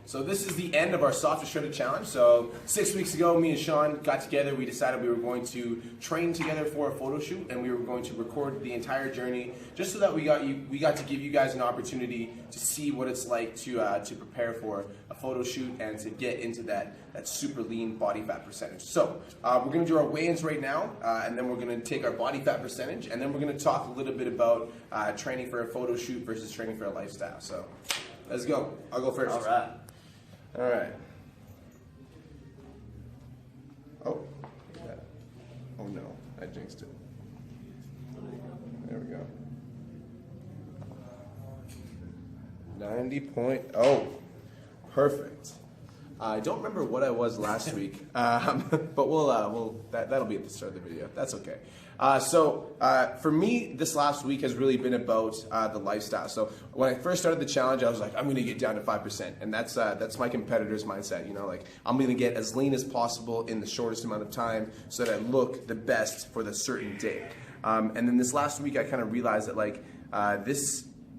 So this is the end of our Soft to Shredded challenge. So 6 weeks ago, me and Sean got together. We decided we were going to train together for a photo shoot, and we were going to record the entire journey, just so that we got to give you guys an opportunity to see what it's like to prepare for a photo shoot and to get into that super lean body fat percentage. So we're going to do our weigh-ins right now, and then we're going to take our body fat percentage, and then we're going to talk a little bit about training for a photo shoot versus training for a lifestyle. So let's go. I'll go first. All right. All right. Oh. Oh no, I jinxed it. There we go. 90.0. Perfect. I don't remember what I was last week, but that'll be at the start of the video. That's okay. So for me, this last week has really been about the lifestyle. So when I first started the challenge, I was like, I'm going to get down to 5%, and that's my competitor's mindset. You know, like I'm going to get as lean as possible in the shortest amount of time, so that I look the best for the certain day. And then this last week, I kind of realized that like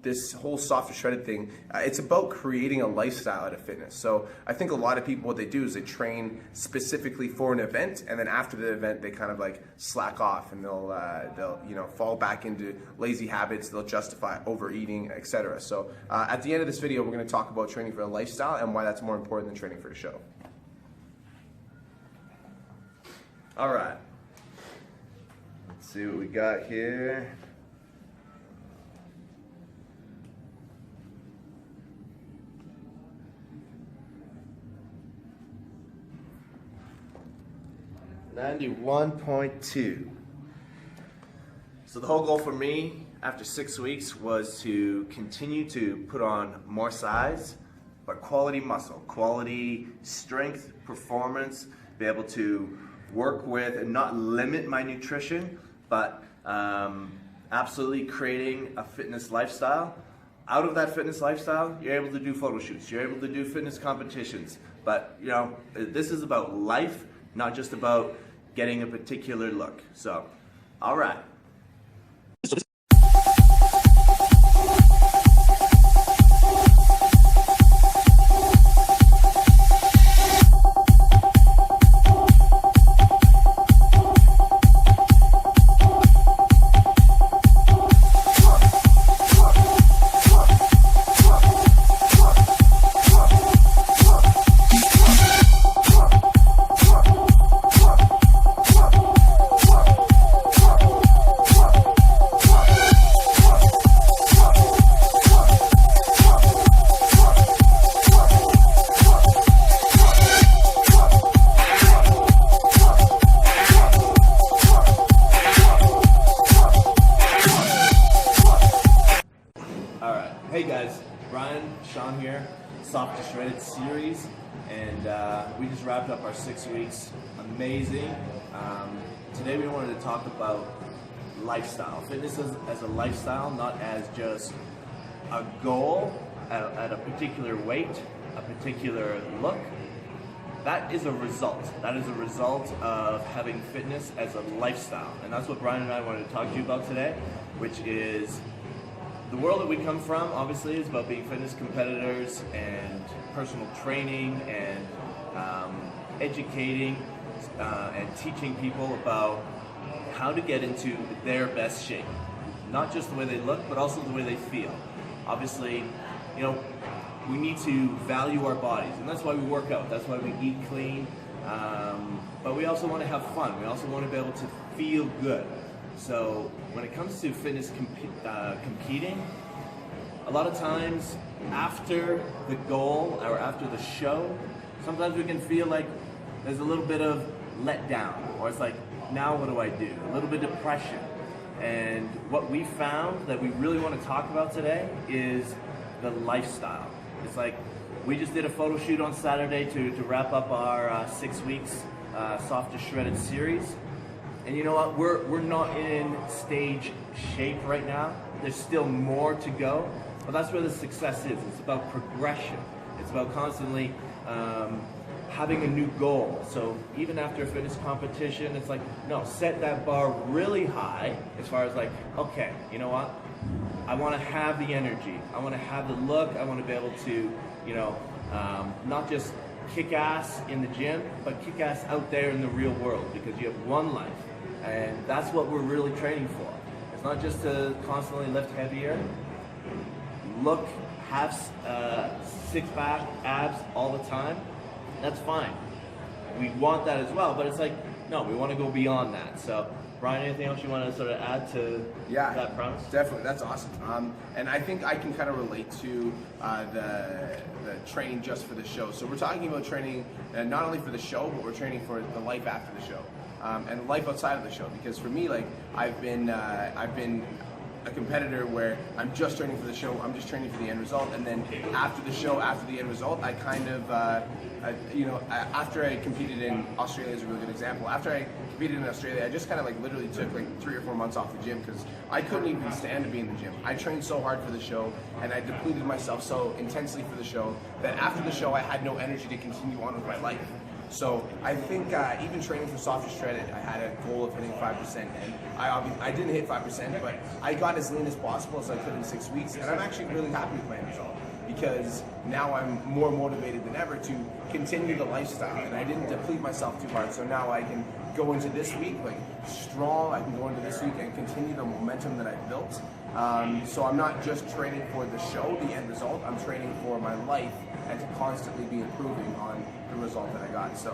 this whole soft to shredded thing, it's about creating a lifestyle out of fitness. So I think a lot of people, what they do is they train specifically for an event, and then after the event they kind of like slack off, and they'll fall back into lazy habits. They'll justify overeating, etc. So at the end of this video, we're going to talk about training for a lifestyle and why that's more important than training for a show. All right. Let's see what we got here. $91.2. So the whole goal for me after 6 weeks was to continue to put on more size, but quality muscle, quality strength, performance, be able to work with and not limit my nutrition, but absolutely creating a fitness lifestyle. Out of that fitness lifestyle, you're able to do photo shoots, you're able to do fitness competitions, but you know, this is about life, not just about getting a particular look. So, all right. Hey guys, Brian, Sean here, Soft to Shredded series, and we just wrapped up our 6 weeks. Amazing. Today we wanted to talk about lifestyle. Fitness as a lifestyle, not as just a goal at a particular weight, a particular look. That is a result. That is a result of having fitness as a lifestyle. And that's what Brian and I wanted to talk to you about today, which is the world that we come from, obviously, is about being fitness competitors and personal training and educating and teaching people about how to get into their best shape. Not just the way they look, but also the way they feel. Obviously, you know, we need to value our bodies, and that's why we work out. That's why we eat clean. But we also want to have fun. We also want to be able to feel good. So when it comes to fitness competing, a lot of times after the goal or after the show, sometimes we can feel like there's a little bit of letdown, or it's like, now what do I do? A little bit of depression. And what we found that we really want to talk about today is the lifestyle. It's like, we just did a photo shoot on Saturday to wrap up our 6 weeks Soft to Shredded series. And you know what, we're not in stage shape right now. There's still more to go, but that's where the success is. It's about progression. It's about constantly having a new goal. So even after a fitness competition, it's like, no, set that bar really high as far as like, okay, you know what? I want to have the energy. I want to have the look. I want to be able to, you know, Not just kick ass in the gym, but kick ass out there in the real world, because you have one life, and that's what we're really training for. It's not just to constantly lift heavier, have six pack abs all the time. That's fine. We want that as well, but it's like, no, we want to go beyond that. So, Brian, anything else you want to sort of add to that promise? Definitely, that's awesome. And I think I can kind of relate to the training just for the show. So we're talking about training not only for the show, but we're training for the life after the show and life outside of the show. Because for me, like I've been a competitor where I'm just training for the show, I'm just training for the end result, and then after the show, after the end result, I kind of, after I competed in Australia is a really good example. After I competed in Australia, I just kind of like literally took like 3 or 4 months off the gym because I couldn't even stand to be in the gym. I trained so hard for the show, and I depleted myself so intensely for the show that after the show, I had no energy to continue on with my life. So I think even training for Soft to Shredded, I had a goal of hitting 5%, and I didn't hit 5%, but I got as lean as possible as I could in 6 weeks, and I'm actually really happy with my end result because now I'm more motivated than ever to continue the lifestyle, and I didn't deplete myself too hard. So now I can go into this week like strong. I can go into this week and continue the momentum that I've built. So I'm not just training for the show, the end result. I'm training for my life and to constantly be improving on the result that I got. So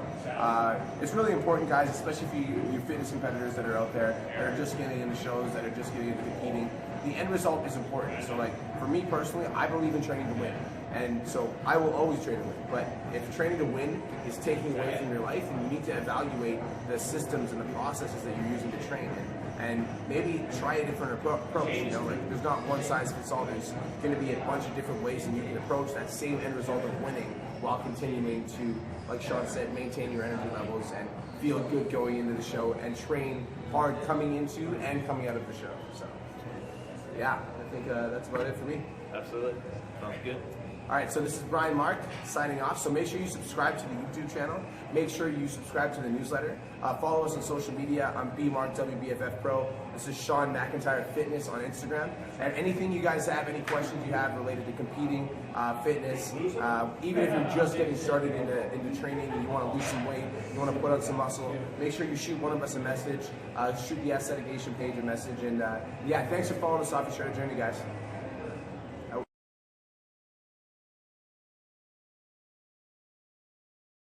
it's really important, guys, especially for you fitness competitors that are out there that are just getting into shows, that are just getting into competing. The end result is important. So like for me personally, I believe in training to win. And so I will always train to win. But if training to win is taking away from your life, then you need to evaluate the systems and the processes that you're using to train. And maybe try a different approach. You know, like there's not one size fits all. There's going to be a bunch of different ways, and you can approach that same end result of winning while continuing to, like Sean said, maintain your energy levels and feel good going into the show and train hard coming into and coming out of the show. So, yeah, I think that's about it for me. Absolutely. Sounds good. All right, so this is Brian Mark signing off. So make sure you subscribe to the YouTube channel. Make sure you subscribe to the newsletter. Follow us on social media. I'm BMarkWBFF Pro. This is Sean McIntyre Fitness on Instagram. And anything you guys have, any questions you have related to competing, fitness, even if you're just getting started into training and you want to lose some weight, you want to put on some muscle, make sure you shoot one of us a message. Shoot the Aesthetic Nation page a message. And yeah, thanks for following us off your shredded journey, guys.